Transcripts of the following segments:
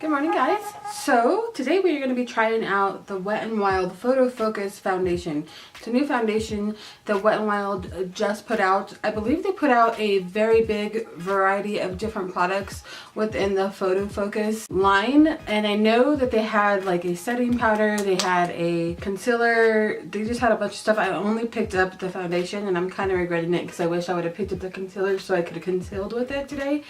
Good morning, guys. So today we are going to be trying out the Wet n Wild Photo Focus foundation. It's a new foundation that Wet n Wild just put out. I believe they put out a very big variety of different products within the Photo Focus line, and I know that they had like a setting powder, they had a concealer, they just had a bunch of stuff. I only picked up the foundation and I'm kind of regretting it because I wish I would have picked up the concealer so I could have concealed with it today,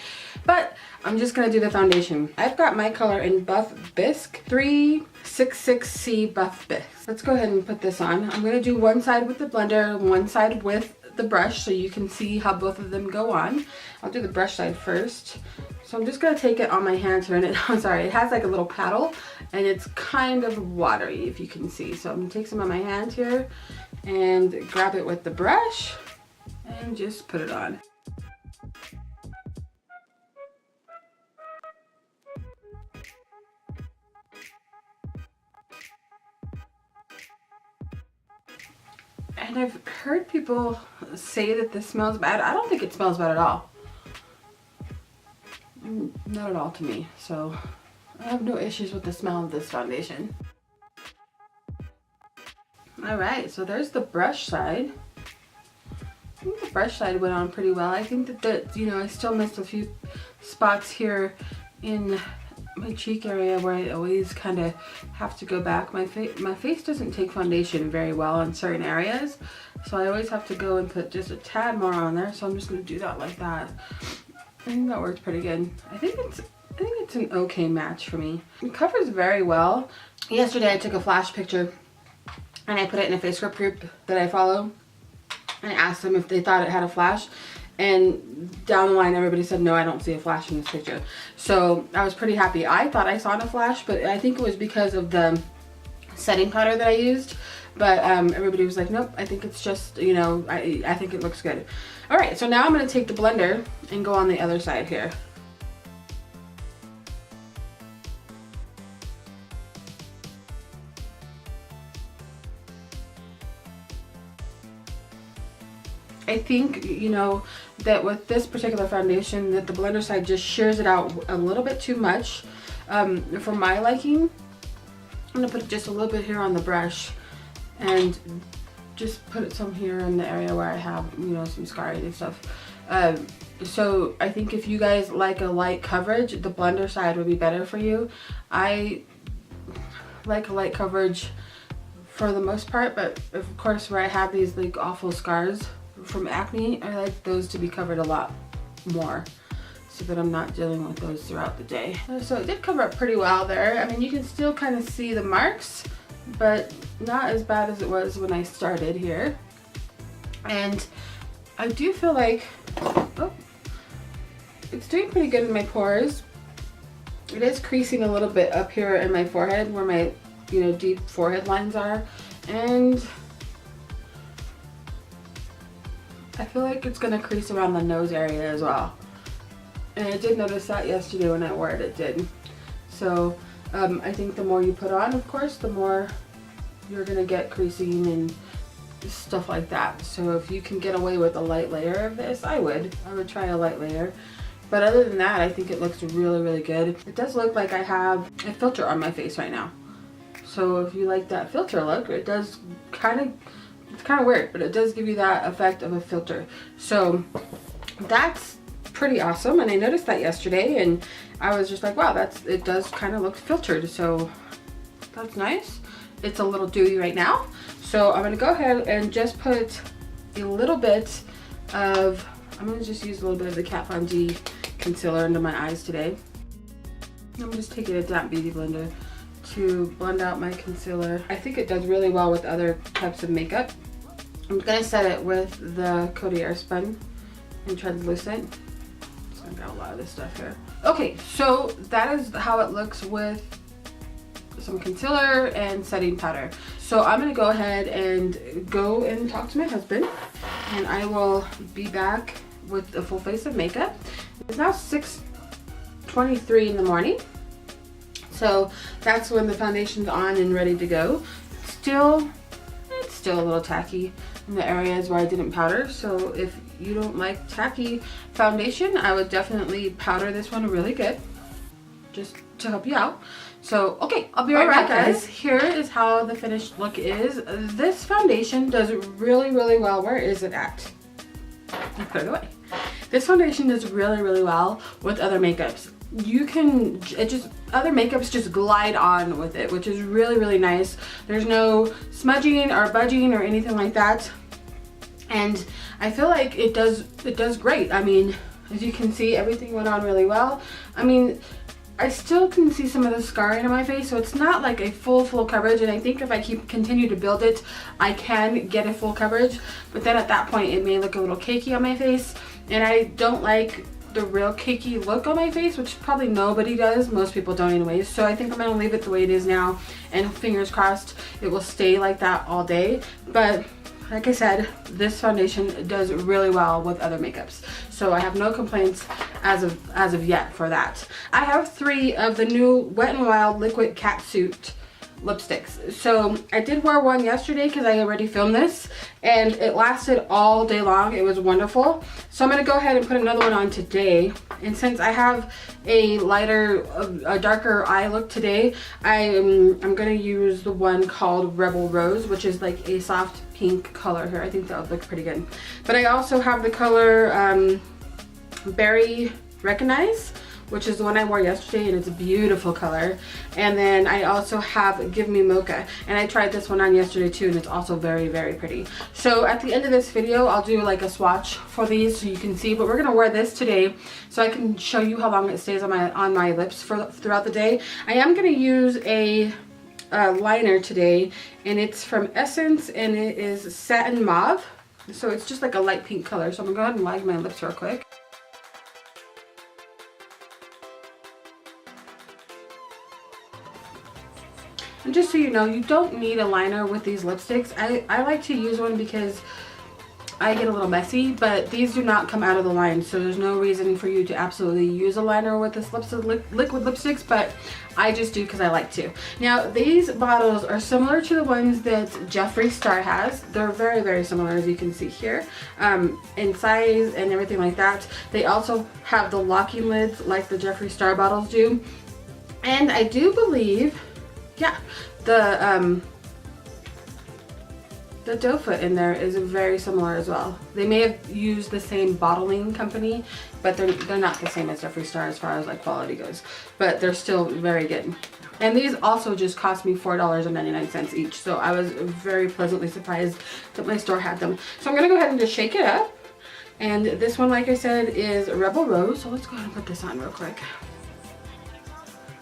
but I'm just going to do the foundation. I've got my color in Buff Bisque 366C Buff Bisque. Let's go ahead and put this on. I'm going to do one side with the blender, one side with the brush so you can see how both of them go on. I'll do the brush side first. So I'm just going to take it on my hand, turn it, I'm sorry, it has like a little paddle and it's kind of watery if you can see. So I'm going to take some on my hand here and grab it with the brush and just put it on. And I've heard people say that this smells bad. I don't think it smells bad at all. Not at all to me. So I have no issues with the smell of this foundation. Alright, so there's the brush side. I think the brush side went on pretty well. I think that you know, I still missed a few spots here in my cheek area where I always kind of have to go back. My face doesn't take foundation very well in certain areas, so I always have to go and put just a tad more on there. So I'm just going to do that like that. I think that works pretty good. I think it's an okay match for me. It covers very well. Yesterday I took a flash picture and I put it in a Facebook group that I follow and I asked them if they thought it had a flash. And down the line, everybody said, no, I don't see a flash in this picture. So I was pretty happy. I thought I saw a flash, but I think it was because of the setting powder that I used. But everybody was like, nope, I think it's just, you know, I think it looks good. All right, so now I'm going to take the blender and go on the other side here. I think, you know, that with this particular foundation that the blender side just shears it out a little bit too much for my liking. I'm gonna put just a little bit here on the brush and just put it some here in the area where I have, you know, some scarring and stuff. So I think if you guys like a light coverage, the blender side would be better for you. I like a light coverage for the most part, but of course where I have these like awful scars from acne, I like those to be covered a lot more so that I'm not dealing with those throughout the day. So it did cover up pretty well there. I mean, you can still kind of see the marks, but not as bad as it was when I started here. And I do feel like, oh, it's doing pretty good in my pores. It is creasing a little bit up here in my forehead where my, you know, deep forehead lines are. And I feel like it's gonna crease around the nose area as well. And I did notice that yesterday when I wore it, it did. So I think the more you put on, of course, the more you're gonna get creasing and stuff like that. So if you can get away with a light layer of this, I would try a light layer. But other than that, I think it looks really, really good. It does look like I have a filter on my face right now. So if you like that filter look, it does it's kind of weird, but it does give you that effect of a filter. So that's pretty awesome, and I noticed that yesterday and I was just like, wow, it does kind of look filtered, so that's nice. It's a little dewy right now, so I'm gonna go ahead and just put a little bit of, I'm gonna just use a little bit of the Kat Von D concealer under my eyes today. I'm just taking a damp beauty blender to blend out my concealer. I think it does really well with other types of makeup. I'm gonna set it with the Coty Airspun in translucent. Just gonna grab a lot of this stuff here. Okay, so that is how it looks with some concealer and setting powder. So I'm gonna go ahead and go and talk to my husband, and I will be back with a full face of makeup. It's now 6:23 in the morning. So that's when the foundation's on and ready to go. It's still a little tacky in the areas where I didn't powder. So if you don't like tacky foundation, I would definitely powder this one really good. just to help you out. So, okay, I'll be right back, guys. Here is how the finished look is. This foundation does really, really well. Where is it at? I put it away. This foundation does really, really well with other makeups. You can, other makeups just glide on with it, which is really, really nice. There's no smudging or budging or anything like that. And I feel like it does great. I mean, as you can see, everything went on really well. I mean, I still can see some of the scarring on my face, so it's not like a full coverage, and I think if I continue to build it, I can get a full coverage, but then at that point it may look a little cakey on my face, and I don't like the real cakey look on my face, which probably nobody does. Most people don't anyways, so I think I'm gonna leave it the way it is now, and fingers crossed it will stay like that all day. But like I said, this foundation does really well with other makeups, so I have no complaints as of yet for that. I have 3 of the new Wet n Wild Liquid Catsuit lipsticks. So I did wear one yesterday because I already filmed this, and it lasted all day long. It was wonderful. So I'm gonna go ahead and put another one on today. And since I have a lighter, a darker eye look today, I'm gonna use the one called Rebel Rose, which is like a soft pink color here. I think that would look pretty good. But I also have the color Berry Recognize, which is the one I wore yesterday, and it's a beautiful color. And then I also have Give Me Mocha, and I tried this one on yesterday too, and it's also very, very pretty. So at the end of this video, I'll do like a swatch for these so you can see, but we're gonna wear this today so I can show you how long it stays on my lips throughout the day. I am gonna use a liner today, and it's from Essence, and it is Satin Mauve. So it's just like a light pink color. So I'm gonna go ahead and line my lips real quick. And just so you know, you don't need a liner with these lipsticks. I like to use one because I get a little messy, but these do not come out of the line, so there's no reason for you to absolutely use a liner with this liquid lipsticks, but I just do because I like to. Now, these bottles are similar to the ones that Jeffree Star has. They're very, very similar, as you can see here, in size and everything like that. They also have the locking lids like the Jeffree Star bottles do. And I do believe, yeah, the doe foot in there is very similar as well. They may have used the same bottling company, but they're not the same as Jeffree Star as far as like quality goes, but they're still very good. And these also just cost me $4.99 each, so I was very pleasantly surprised that my store had them. So I'm gonna go ahead and just shake it up. And this one, like I said, is Rebel Rose, so let's go ahead and put this on real quick.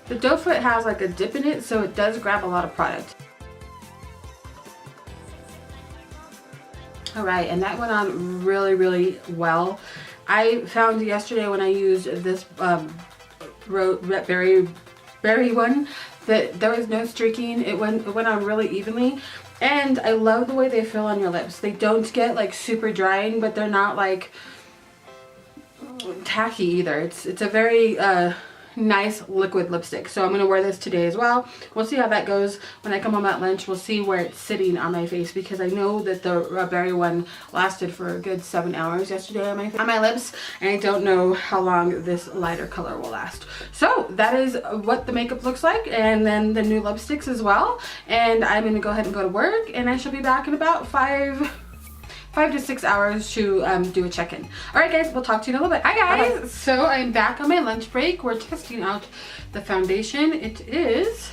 The doe foot has like a dip in it, so it does grab a lot of product. Alright, and that went on really, really well. I found yesterday when I used this berry one that there was no streaking. It went on really evenly. And I love the way they feel on your lips. They don't get like super drying, but they're not like tacky either. It's a very nice liquid lipstick. So I'm going to wear this today as well. We'll see how that goes when I come home at lunch. We'll see where it's sitting on my face, because I know that the berry one lasted for a good 7 hours yesterday on my lips, and I don't know how long this lighter color will last. So that is what the makeup looks like, and then the new lipsticks as well. And I'm going to go ahead and go to work, and I shall be back in about 5 to 6 hours to do a check-in. All right, guys, we'll talk to you in a little bit. Hi, guys. Bye-bye. So I'm back on my lunch break. We're testing out the foundation. It is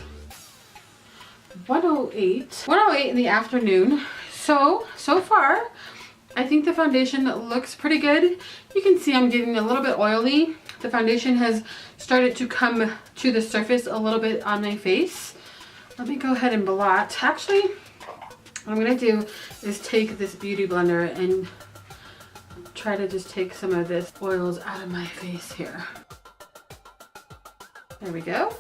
1:08 in the afternoon. So far, I think the foundation looks pretty good. You can see I'm getting a little bit oily. The foundation has started to come to the surface a little bit on my face. Let me go ahead and blot. Actually, what I'm going to do is take this beauty blender and try to just take some of this oils out of my face here. There we go.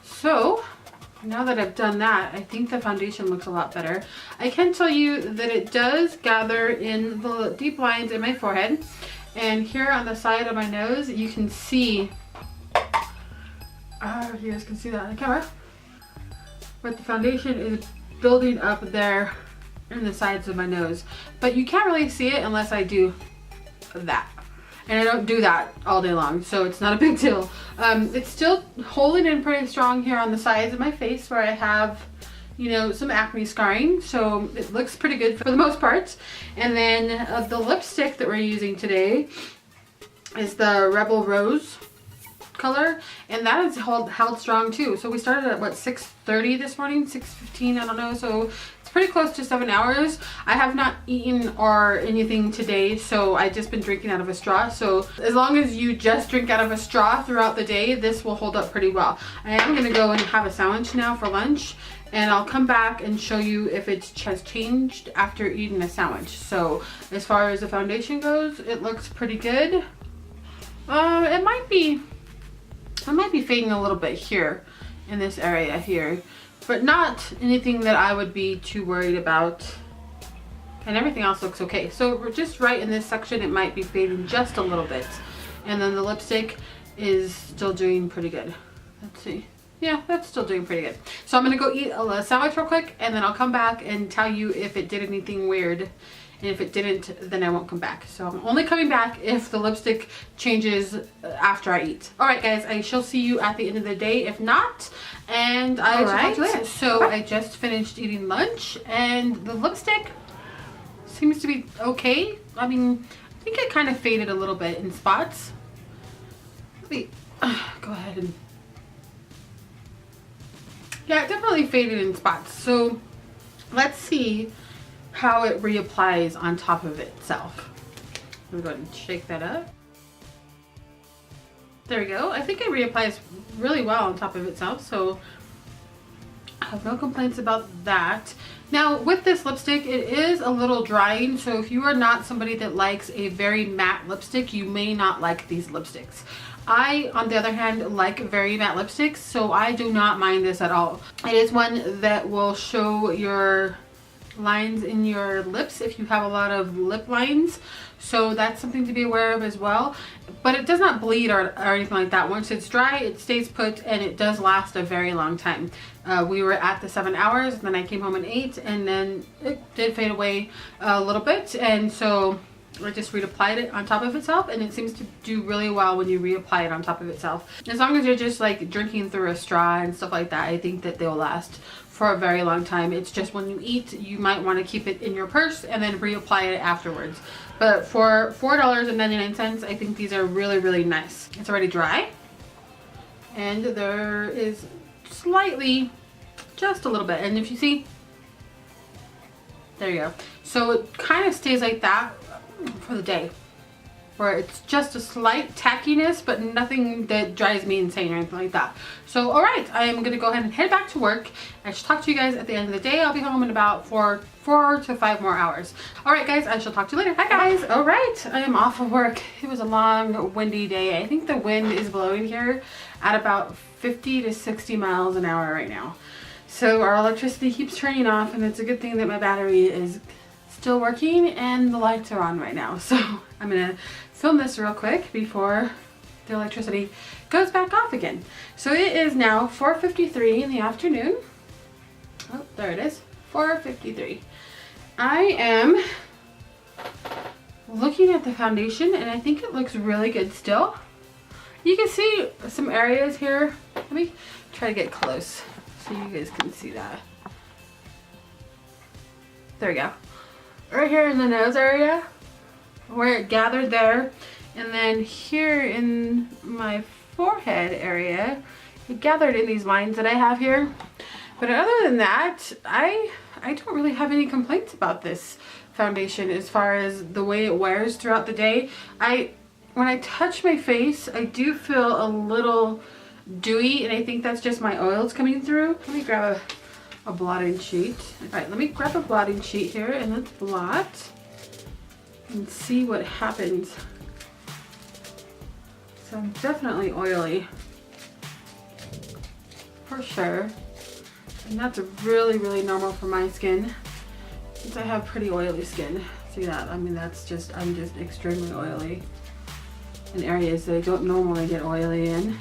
So now that I've done that, I think the foundation looks a lot better. I can tell you that it does gather in the deep lines in my forehead. And here on the side of my nose, you can see, you guys can see that on the camera, but the foundation is building up there in the sides of my nose, but you can't really see it unless I do that. and I don't do that all day long, so it's not a big deal. It's still holding in pretty strong here on the sides of my face where I have, you know, some acne scarring, so it looks pretty good for the most part. And then the lipstick that we're using today is the Rebel Rose color, and that is held strong too. So we started at what, 6:30 this morning, 6:15, I don't know, so it's pretty close to 7 hours. I have not eaten or anything today, so I've just been drinking out of a straw. So as long as you just drink out of a straw throughout the day, this will hold up pretty well. I am going to go and have a sandwich now for lunch, and I'll come back and show you if it has changed after eating a sandwich. So as far as the foundation goes, it looks pretty good. It might be fading a little bit here in this area here, but not anything that I would be too worried about. And everything else looks okay. So we're just right in this section, it might be fading just a little bit. And then the lipstick is still doing pretty good. Let's see. Yeah, that's still doing pretty good. So I'm gonna go eat a sandwich real quick, and then I'll come back and tell you if it did anything weird. And if it didn't, then I won't come back. So I'm only coming back if the lipstick changes after I eat. All right, guys, I shall see you at the end of the day. If not, and I will talk to you later. So I just finished eating lunch, and the lipstick seems to be okay. I mean, I think it kind of faded a little bit in spots. Let me go ahead and... Yeah, it definitely faded in spots. So let's see how it reapplies on top of itself. I'm going to go ahead and shake that up. There we go. I think it reapplies really well on top of itself, so I have no complaints about that. Now with this lipstick, it is a little drying, so if you are not somebody that likes a very matte lipstick, you may not like these lipsticks. I, on the other hand, like very matte lipsticks, so I do not mind this at all. It is one that will show your lines in your lips if you have a lot of lip lines, so that's something to be aware of as well. But it does not bleed or anything like that. Once it's dry, it stays put, and it does last a very long time. We were at the 7 hours, and then I came home and ate, and then it did fade away a little bit, and so I just reapplied it on top of itself, and it seems to do really well when you reapply it on top of itself. As long as you're just like drinking through a straw and stuff like that, I think that they'll last for a very long time. It's just when you eat, you might want to keep it in your purse and then reapply it afterwards. But for $4.99, I think these are really, really nice. It's already dry, and there is slightly, just a little bit, and if you see, there you go. So it kind of stays like that for the day, where it's just a slight tackiness, but nothing that drives me insane or anything like that. So all right, I am gonna go ahead and head back to work. I should talk to you guys at the end of the day. I'll be home in about 4 to 5 more hours. All right, guys, I shall talk to you later. Hi guys. All right, I am off of work. It was a long, windy day. I think the wind is blowing here at about 50 to 60 miles an hour right now. So our electricity keeps turning off, and it's a good thing that my battery is still working and the lights are on right now. So I'm gonna film this real quick before the electricity goes back off again. So it is now 4:53 in the afternoon. Oh, there it is, 4:53. I am looking at the foundation, and I think it looks really good still. You can see some areas here. Let me try to get close so you guys can see that. There we go. Right here in the nose area where it gathered there, and then here in my forehead area it gathered in these lines that I have here. But other than that, I don't really have any complaints about this foundation as far as the way it wears throughout the day. When I touch my face, I do feel a little dewy, and I think that's just my oils coming through. Let me grab a blotting sheet. All right, let me grab a blotting sheet here, and let's blot and see what happens. So I'm definitely oily for sure, and that's really, really normal for my skin since I have pretty oily skin. See that? I mean, that's just, I'm just extremely oily in areas that I don't normally get oily in.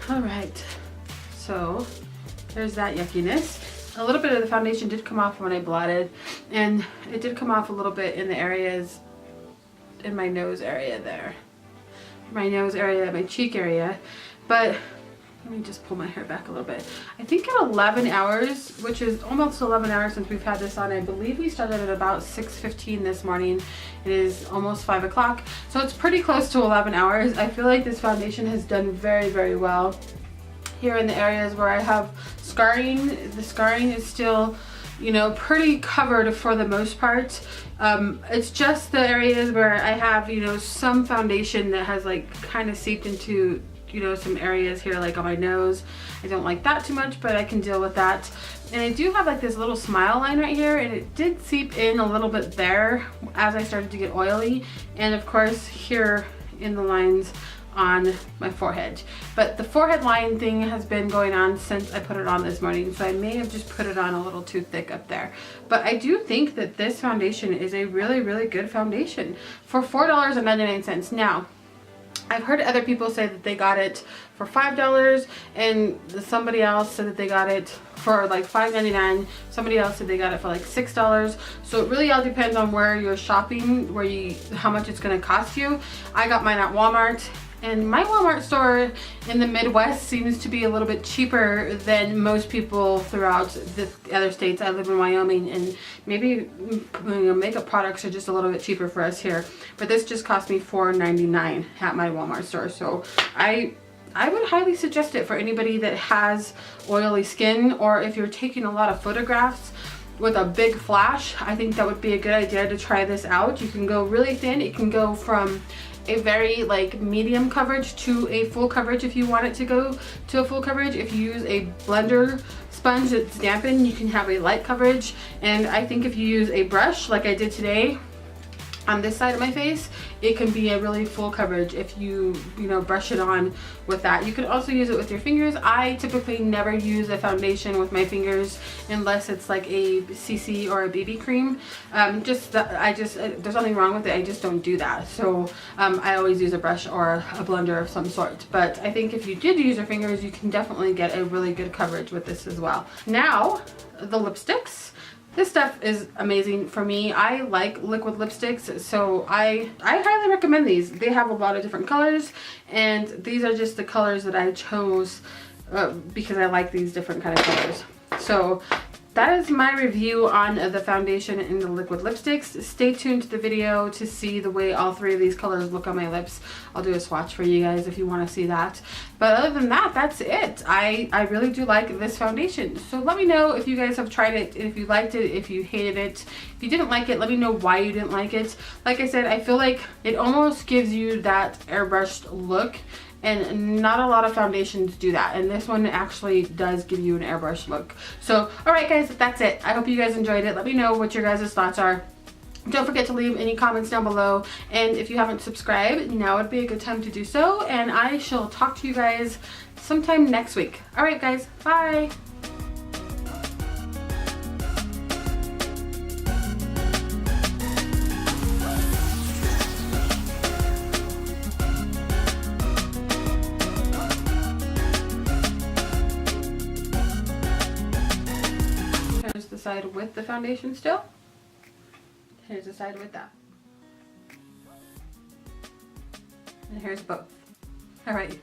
All right, so there's that yuckiness. A little bit of the foundation did come off when I blotted, and it did come off a little bit in the areas in my nose area there. My nose area, my cheek area. But let me just pull my hair back a little bit. I think at 11 hours, which is almost 11 hours since we've had this on. I believe we started at about 6:15 this morning. It is almost 5 o'clock. So it's pretty close to 11 hours. I feel like this foundation has done very, very well. Here in the areas where I have scarring, the scarring is still, you know, pretty covered for the most part. It's just the areas where I have, you know, some foundation that has like kind of seeped into, you know, some areas here like on my nose. I don't like that too much, but I can deal with that. And I do have like this little smile line right here, and it did seep in a little bit there as I started to get oily. And of course here in the lines on my forehead. But the forehead line thing has been going on since I put it on this morning, so I may have just put it on a little too thick up there. But I do think that this foundation is a really, really good foundation for $4.99. Now, I've heard other people say that they got it for $5, and somebody else said that they got it for like $5.99. Somebody else said they got it for like $6. So it really all depends on where you're shopping, how much it's going to cost you. I got mine at Walmart. And my Walmart store in the Midwest seems to be a little bit cheaper than most people throughout the other states. I live in Wyoming, and maybe, you know, makeup products are just a little bit cheaper for us here. But this just cost me $4.99 at my Walmart store. So I would highly suggest it for anybody that has oily skin, or if you're taking a lot of photographs with a big flash. I think that would be a good idea to try this out. You can go really thin. It can go from a very like medium coverage to a full coverage if you want it to go to a full coverage. If you use a blender sponge that's dampened, you can have a light coverage. And I think if you use a brush like I did today on this side of my face, it can be a really full coverage if you know, brush it on with that. You could also use it with your fingers. I typically never use a foundation with my fingers unless it's like a CC or a BB cream. There's nothing wrong with it. I just don't do that. So I always use a brush or a blender of some sort. But I think if you did use your fingers, you can definitely get a really good coverage with this as well. Now, the lipsticks. This stuff is amazing for me. I like liquid lipsticks, so I highly recommend these. They have a lot of different colors, and these are just the colors that I chose because I like these different kind of colors. So that is my review on the foundation and the liquid lipsticks. Stay tuned to the video to see the way all three of these colors look on my lips. I'll do a swatch for you guys if you want to see that. But other than that, that's it. I really do like this foundation. So let me know if you guys have tried it, if you liked it, if you hated it. If you didn't like it, let me know why you didn't like it. Like I said, I feel like it almost gives you that airbrushed look. And not a lot of foundations do that. And this one actually does give you an airbrush look. So, alright guys, that's it. I hope you guys enjoyed it. Let me know what your guys' thoughts are. Don't forget to leave any comments down below. And if you haven't subscribed, now would be a good time to do so. And I shall talk to you guys sometime next week. Alright guys, bye! Here's the side with the foundation still. Here's the side with that. And here's both. Alright.